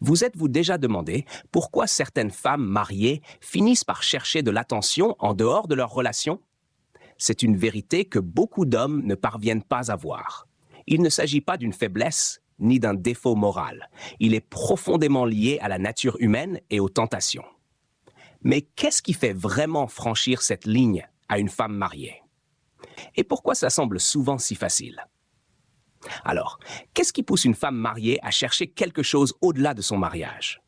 Vous êtes-vous déjà demandé pourquoi certaines femmes mariées finissent par chercher de l'attention en dehors de leur relation? C'est une vérité que beaucoup d'hommes ne parviennent pas à voir. Il ne s'agit pas d'une faiblesse ni d'un défaut moral. Il est profondément lié à la nature humaine et aux tentations. Mais qu'est-ce qui fait vraiment franchir cette ligne à une femme mariée? Et pourquoi ça semble souvent si facile? Alors, qu'est-ce qui pousse une femme mariée à chercher quelque chose au-delà de son mariage?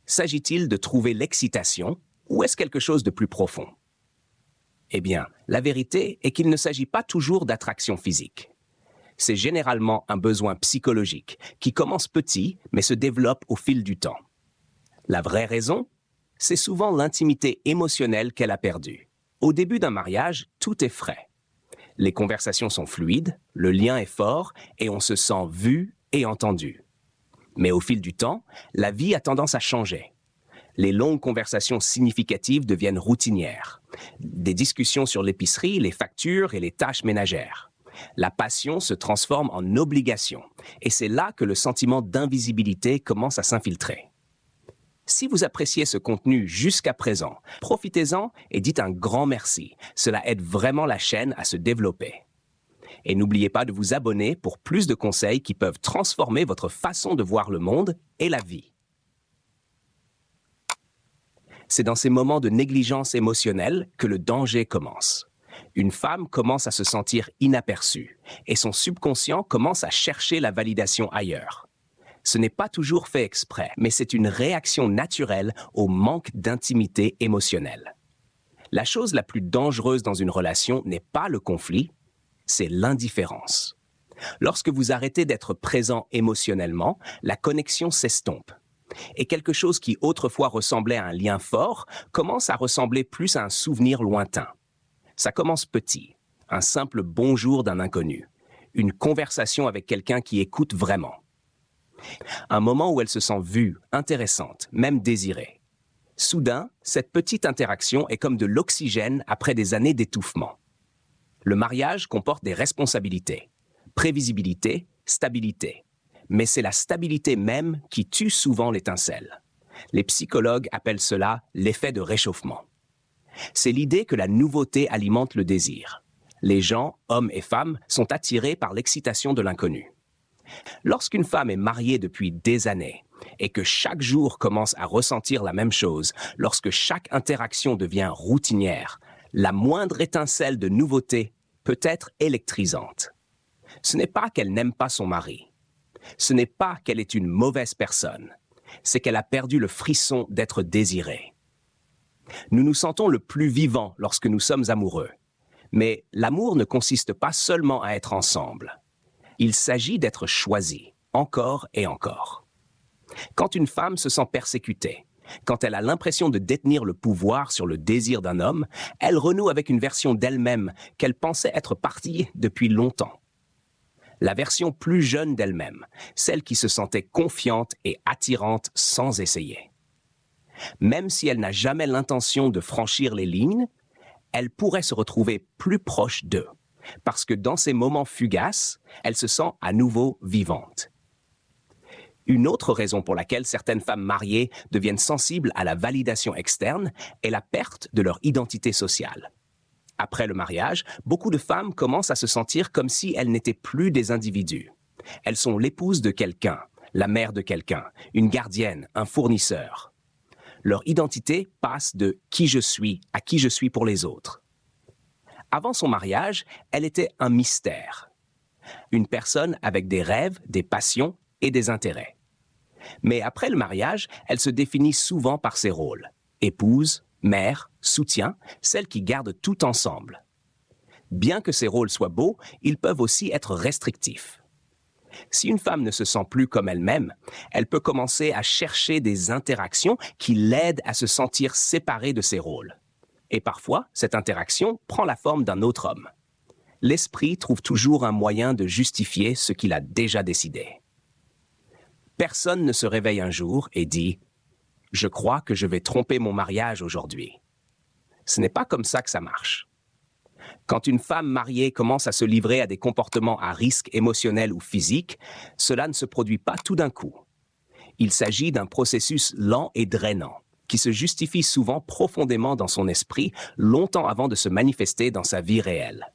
S'agit-il de trouver l'excitation ou est-ce quelque chose de plus profond? Eh bien, la vérité est qu'il ne s'agit pas toujours d'attraction physique. C'est généralement un besoin psychologique qui commence petit mais se développe au fil du temps. La vraie raison, c'est souvent l'intimité émotionnelle qu'elle a perdue. Au début d'un mariage, tout est frais. Les conversations sont fluides, le lien est fort et on se sent vu et entendu. Mais au fil du temps, la vie a tendance à changer. Les longues conversations significatives deviennent routinières. Des discussions sur l'épicerie, les factures et les tâches ménagères. La passion se transforme en obligation et c'est là que le sentiment d'invisibilité commence à s'infiltrer. Si vous appréciez ce contenu jusqu'à présent, profitez-en et dites un grand merci. Cela aide vraiment la chaîne à se développer. Et n'oubliez pas de vous abonner pour plus de conseils qui peuvent transformer votre façon de voir le monde et la vie. C'est dans ces moments de négligence émotionnelle que le danger commence. Une femme commence à se sentir inaperçue et son subconscient commence à chercher la validation ailleurs. Ce n'est pas toujours fait exprès, mais c'est une réaction naturelle au manque d'intimité émotionnelle. La chose la plus dangereuse dans une relation n'est pas le conflit, c'est l'indifférence. Lorsque vous arrêtez d'être présent émotionnellement, la connexion s'estompe. Et quelque chose qui autrefois ressemblait à un lien fort commence à ressembler plus à un souvenir lointain. Ça commence petit, un simple bonjour d'un inconnu, une conversation avec quelqu'un qui écoute vraiment. Un moment où elle se sent vue, intéressante, même désirée. Soudain, cette petite interaction est comme de l'oxygène après des années d'étouffement. Le mariage comporte des responsabilités, prévisibilité, stabilité. Mais c'est la stabilité même qui tue souvent l'étincelle. Les psychologues appellent cela l'effet de réchauffement. C'est l'idée que la nouveauté alimente le désir. Les gens, hommes et femmes, sont attirés par l'excitation de l'inconnu. Lorsqu'une femme est mariée depuis des années et que chaque jour commence à ressentir la même chose, lorsque chaque interaction devient routinière, la moindre étincelle de nouveauté peut être électrisante. Ce n'est pas qu'elle n'aime pas son mari. Ce n'est pas qu'elle est une mauvaise personne. C'est qu'elle a perdu le frisson d'être désirée. Nous nous sentons le plus vivants lorsque nous sommes amoureux. Mais l'amour ne consiste pas seulement à être ensemble. Il s'agit d'être choisi, encore et encore. Quand une femme se sent persécutée, quand elle a l'impression de détenir le pouvoir sur le désir d'un homme, elle renoue avec une version d'elle-même qu'elle pensait être partie depuis longtemps. La version plus jeune d'elle-même, celle qui se sentait confiante et attirante sans essayer. Même si elle n'a jamais l'intention de franchir les lignes, elle pourrait se retrouver plus proche d'eux. Parce que dans ces moments fugaces, elle se sent à nouveau vivante. Une autre raison pour laquelle certaines femmes mariées deviennent sensibles à la validation externe est la perte de leur identité sociale. Après le mariage, beaucoup de femmes commencent à se sentir comme si elles n'étaient plus des individus. Elles sont l'épouse de quelqu'un, la mère de quelqu'un, une gardienne, un fournisseur. Leur identité passe de qui je suis à qui je suis pour les autres. Avant son mariage, elle était un mystère. Une personne avec des rêves, des passions et des intérêts. Mais après le mariage, elle se définit souvent par ses rôles. Épouse, mère, soutien, celle qui garde tout ensemble. Bien que ces rôles soient beaux, ils peuvent aussi être restrictifs. Si une femme ne se sent plus comme elle-même, elle peut commencer à chercher des interactions qui l'aident à se sentir séparée de ses rôles. Et parfois, cette interaction prend la forme d'un autre homme. L'esprit trouve toujours un moyen de justifier ce qu'il a déjà décidé. Personne ne se réveille un jour et dit « Je crois que je vais tromper mon mariage aujourd'hui ». Ce n'est pas comme ça que ça marche. Quand une femme mariée commence à se livrer à des comportements à risque émotionnel ou physique, cela ne se produit pas tout d'un coup. Il s'agit d'un processus lent et drainant, qui se justifie souvent profondément dans son esprit, longtemps avant de se manifester dans sa vie réelle.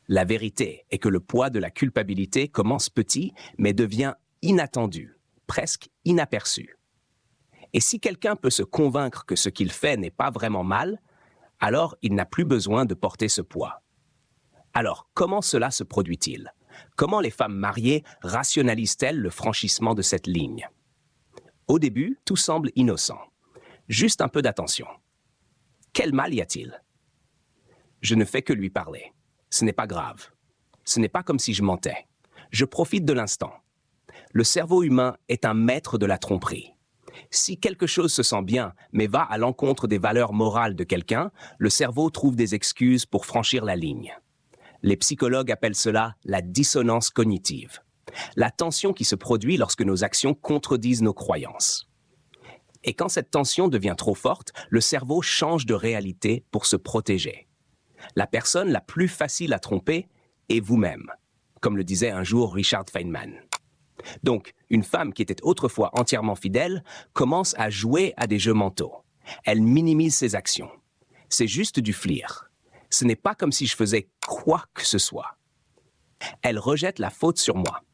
La vérité est que le poids de la culpabilité commence petit, mais devient inattendu, presque inaperçu. Et si quelqu'un peut se convaincre que ce qu'il fait n'est pas vraiment mal, alors il n'a plus besoin de porter ce poids. Alors, comment cela se produit-il? Comment les femmes mariées rationalisent-elles le franchissement de cette ligne? Au début, tout semble innocent. Juste un peu d'attention. Quel mal y a-t-il? Je ne fais que lui parler. Ce n'est pas grave. Ce n'est pas comme si je mentais. Je profite de l'instant. Le cerveau humain est un maître de la tromperie. Si quelque chose se sent bien, mais va à l'encontre des valeurs morales de quelqu'un, le cerveau trouve des excuses pour franchir la ligne. Les psychologues appellent cela la dissonance cognitive, la tension qui se produit lorsque nos actions contredisent nos croyances. Et quand cette tension devient trop forte, le cerveau change de réalité pour se protéger. La personne la plus facile à tromper est vous-même, comme le disait un jour Richard Feynman. Donc, une femme qui était autrefois entièrement fidèle commence à jouer à des jeux mentaux. Elle minimise ses actions. C'est juste du flirt. Ce n'est pas comme si je faisais quoi que ce soit. Elle rejette la faute sur moi.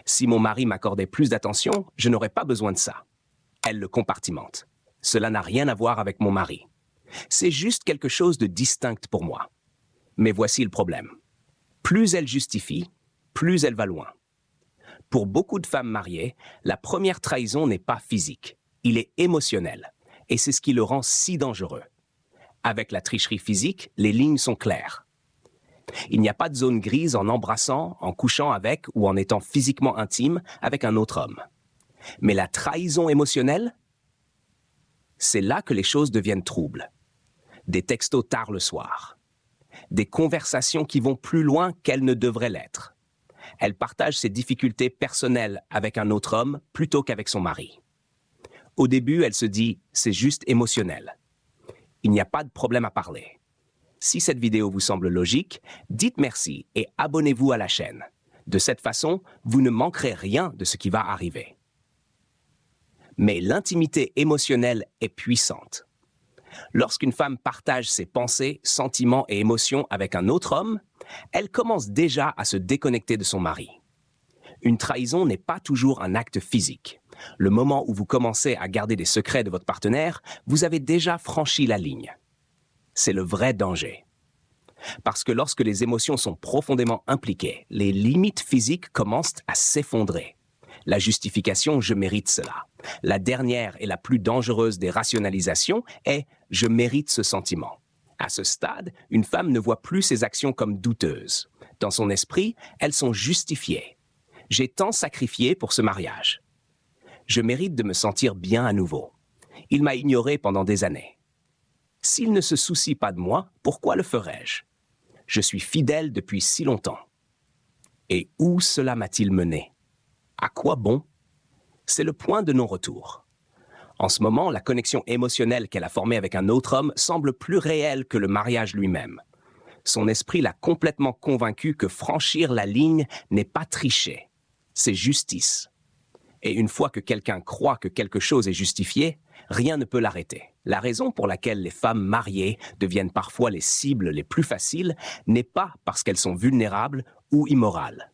Si mon mari m'accordait plus d'attention, je n'aurais pas besoin de ça. Elle le compartimente. Cela n'a rien à voir avec mon mari. C'est juste quelque chose de distinct pour moi. Mais voici le problème. Plus elle justifie, plus elle va loin. Pour beaucoup de femmes mariées, la première trahison n'est pas physique, il est émotionnel, et c'est ce qui le rend si dangereux. Avec la tricherie physique, les lignes sont claires. Il n'y a pas de zone grise en embrassant, en couchant avec ou en étant physiquement intime avec un autre homme. Mais la trahison émotionnelle, c'est là que les choses deviennent troubles. Des textos tard le soir, des conversations qui vont plus loin qu'elles ne devraient l'être. Elle partage ses difficultés personnelles avec un autre homme plutôt qu'avec son mari. Au début, elle se dit « c'est juste émotionnel ». Il n'y a pas de problème à parler. Si cette vidéo vous semble logique, dites merci et abonnez-vous à la chaîne. De cette façon, vous ne manquerez rien de ce qui va arriver. Mais l'intimité émotionnelle est puissante. Lorsqu'une femme partage ses pensées, sentiments et émotions avec un autre homme, elle commence déjà à se déconnecter de son mari. Une trahison n'est pas toujours un acte physique. Le moment où vous commencez à garder des secrets de votre partenaire, vous avez déjà franchi la ligne. C'est le vrai danger. Parce que lorsque les émotions sont profondément impliquées, les limites physiques commencent à s'effondrer. La justification « je mérite cela ». La dernière et la plus dangereuse des rationalisations est « je mérite ce sentiment ». À ce stade, une femme ne voit plus ses actions comme douteuses. Dans son esprit, elles sont justifiées. J'ai tant sacrifié pour ce mariage. Je mérite de me sentir bien à nouveau. Il m'a ignoré pendant des années. S'il ne se soucie pas de moi, pourquoi le ferais-je? Je suis fidèle depuis si longtemps. Et où cela m'a-t-il mené? À quoi bon? C'est le point de non-retour. En ce moment, la connexion émotionnelle qu'elle a formée avec un autre homme semble plus réelle que le mariage lui-même. Son esprit l'a complètement convaincue que franchir la ligne n'est pas tricher, c'est justice. Et une fois que quelqu'un croit que quelque chose est justifié, rien ne peut l'arrêter. La raison pour laquelle les femmes mariées deviennent parfois les cibles les plus faciles n'est pas parce qu'elles sont vulnérables ou immorales.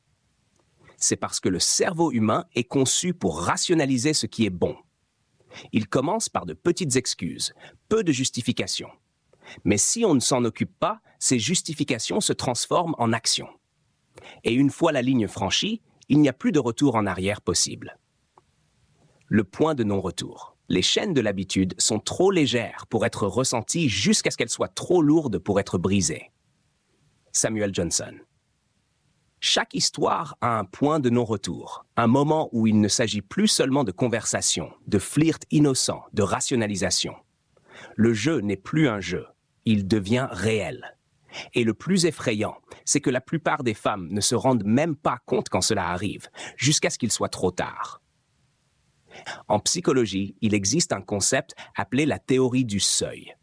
C'est parce que le cerveau humain est conçu pour rationaliser ce qui est bon. Il commence par de petites excuses, peu de justifications. Mais si on ne s'en occupe pas, ces justifications se transforment en actions. Et une fois la ligne franchie, il n'y a plus de retour en arrière possible. Le point de non-retour. Les chaînes de l'habitude sont trop légères pour être ressenties jusqu'à ce qu'elles soient trop lourdes pour être brisées. Samuel Johnson. Chaque histoire a un point de non-retour, un moment où il ne s'agit plus seulement de conversation, de flirt innocent, de rationalisation. Le jeu n'est plus un jeu, il devient réel. Et le plus effrayant, c'est que la plupart des femmes ne se rendent même pas compte quand cela arrive, jusqu'à ce qu'il soit trop tard. En psychologie, il existe un concept appelé la théorie du seuil.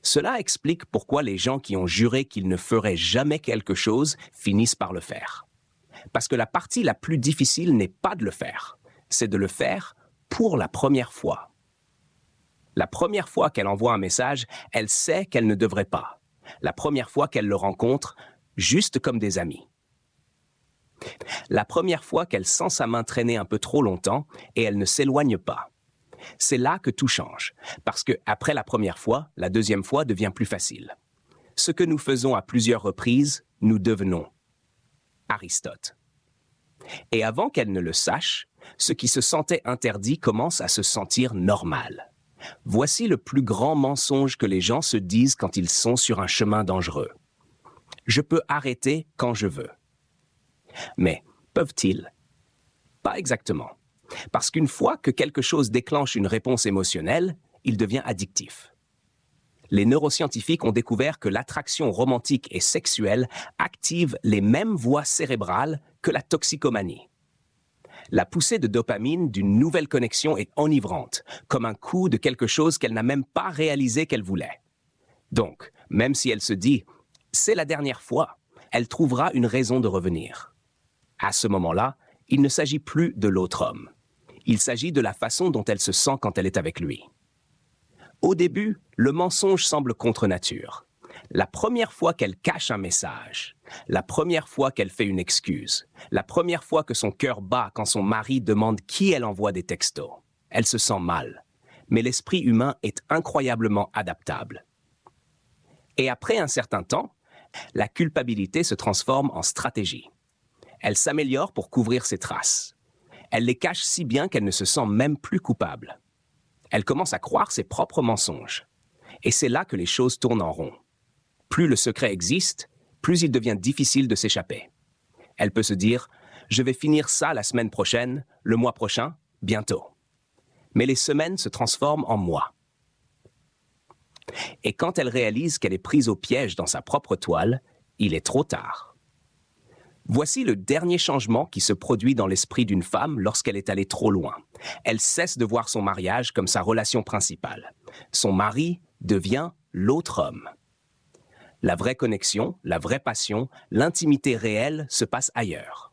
Cela explique pourquoi les gens qui ont juré qu'ils ne feraient jamais quelque chose finissent par le faire. Parce que la partie la plus difficile n'est pas de le faire, c'est de le faire pour la première fois. La première fois qu'elle envoie un message, elle sait qu'elle ne devrait pas. La première fois qu'elle le rencontre, juste comme des amis. La première fois qu'elle sent sa main traîner un peu trop longtemps et elle ne s'éloigne pas. C'est là que tout change, parce que après la première fois, la deuxième fois devient plus facile. Ce que nous faisons à plusieurs reprises, nous devenons. Aristote. Et avant qu'elle ne le sache, ce qui se sentait interdit commence à se sentir normal. Voici le plus grand mensonge que les gens se disent quand ils sont sur un chemin dangereux. Je peux arrêter quand je veux. Mais peuvent-ils? Pas exactement. Parce qu'une fois que quelque chose déclenche une réponse émotionnelle, il devient addictif. Les neuroscientifiques ont découvert que l'attraction romantique et sexuelle active les mêmes voies cérébrales que la toxicomanie. La poussée de dopamine d'une nouvelle connexion est enivrante, comme un coup de quelque chose qu'elle n'a même pas réalisé qu'elle voulait. Donc, même si elle se dit « c'est la dernière fois », elle trouvera une raison de revenir. À ce moment-là, il ne s'agit plus de l'autre homme. Il s'agit de la façon dont elle se sent quand elle est avec lui. Au début, le mensonge semble contre nature. La première fois qu'elle cache un message, la première fois qu'elle fait une excuse, la première fois que son cœur bat quand son mari demande qui elle envoie des textos, elle se sent mal. Mais l'esprit humain est incroyablement adaptable. Et après un certain temps, la culpabilité se transforme en stratégie. Elle s'améliore pour couvrir ses traces. Elle les cache si bien qu'elle ne se sent même plus coupable. Elle commence à croire ses propres mensonges. Et c'est là que les choses tournent en rond. Plus le secret existe, plus il devient difficile de s'échapper. Elle peut se dire « je vais finir ça la semaine prochaine, le mois prochain, bientôt ». Mais les semaines se transforment en mois. Et quand elle réalise qu'elle est prise au piège dans sa propre toile, il est trop tard. Voici le dernier changement qui se produit dans l'esprit d'une femme lorsqu'elle est allée trop loin. Elle cesse de voir son mariage comme sa relation principale. Son mari devient l'autre homme. La vraie connexion, la vraie passion, l'intimité réelle se passe ailleurs.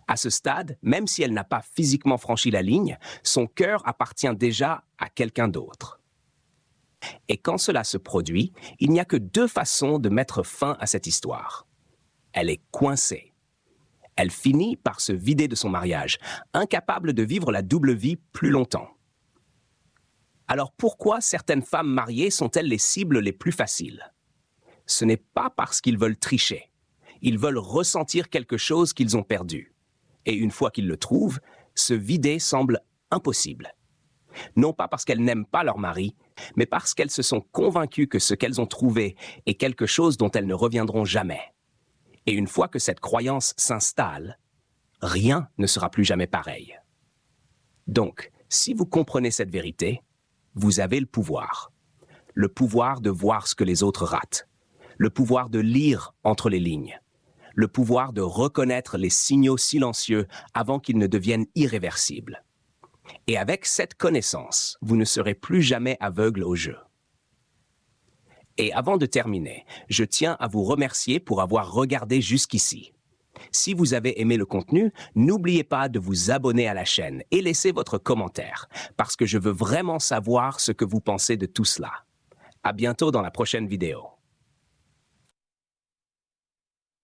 À ce stade, même si elle n'a pas physiquement franchi la ligne, son cœur appartient déjà à quelqu'un d'autre. Et quand cela se produit, il n'y a que deux façons de mettre fin à cette histoire. Elle est coincée. Elle finit par se vider de son mariage, incapable de vivre la double vie plus longtemps. Alors pourquoi certaines femmes mariées sont-elles les cibles les plus faciles? Ce n'est pas parce qu'ils veulent tricher. Ils veulent ressentir quelque chose qu'ils ont perdu. Et une fois qu'ils le trouvent, se vider semble impossible. Non pas parce qu'elles n'aiment pas leur mari, mais parce qu'elles se sont convaincues que ce qu'elles ont trouvé est quelque chose dont elles ne reviendront jamais. Et une fois que cette croyance s'installe, rien ne sera plus jamais pareil. Donc, si vous comprenez cette vérité, vous avez le pouvoir. Le pouvoir de voir ce que les autres ratent. Le pouvoir de lire entre les lignes. Le pouvoir de reconnaître les signaux silencieux avant qu'ils ne deviennent irréversibles. Et avec cette connaissance, vous ne serez plus jamais aveugle au jeu. Et avant de terminer, je tiens à vous remercier pour avoir regardé jusqu'ici. Si vous avez aimé le contenu, n'oubliez pas de vous abonner à la chaîne et laisser votre commentaire, parce que je veux vraiment savoir ce que vous pensez de tout cela. À bientôt dans la prochaine vidéo.